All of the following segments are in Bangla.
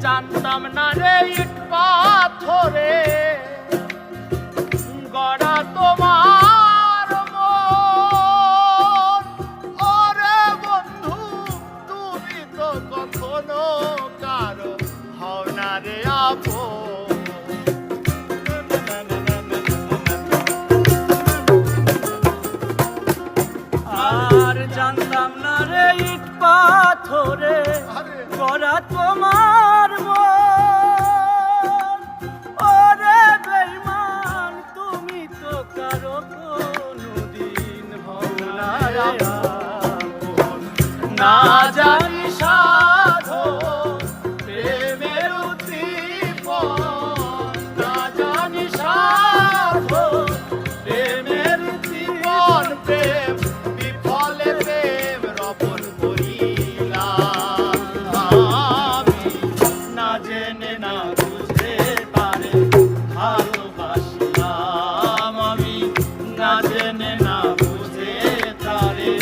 জানতাম না রে ইট পাথরে গড়া তোমার মন। ওরে বন্ধু তুমি তো কখনো কারো হও না রে আপন। আর জানতাম না রে ইট পাথরে গড়া তোমার মন। ওরে বেঈমান তুমি তো কারো কোনদিন হও না রে আপন। না জানি সাধো প্রেমের উদ্দীপন, না জানি সাধো প্রেমের উদ্দীপন। প্রেম বিফলে প্রেম রপন করিলাম আমি, না জেনে না বুঝে তারে ভালোবাসিলাম আমি, না জেনে না বুঝে তারে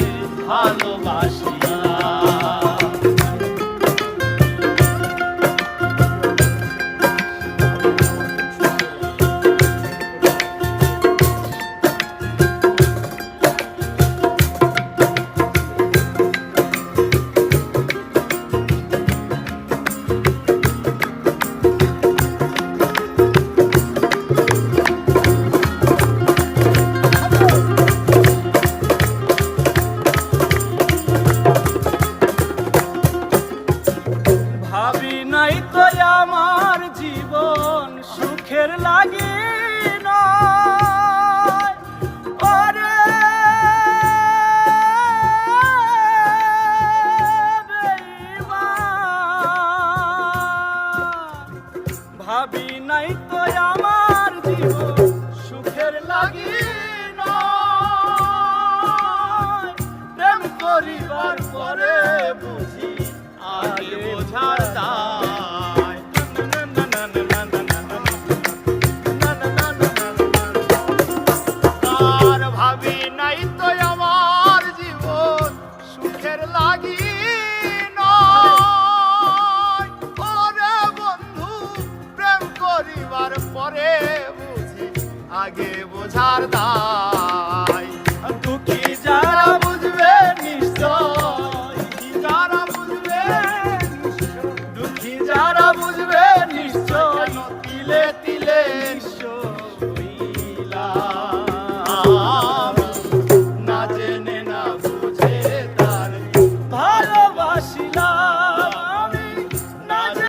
ভালোবাসিলাম। ভাবি নাই তো আমার জীবন সুখের লাগে নয়। ওরে বেঈমান, ভাবি নাই তো আমার জীবন সুখের লাগে নয়। প্রেম করিবার পরে বুঝি আগে বোঝার দায়। আর ভাবি নাই তো আমার জীবন সুখের লাগি নয়। ওরে বন্ধু প্রেম করিবার পরে বুঝি আগে বোঝার দায়।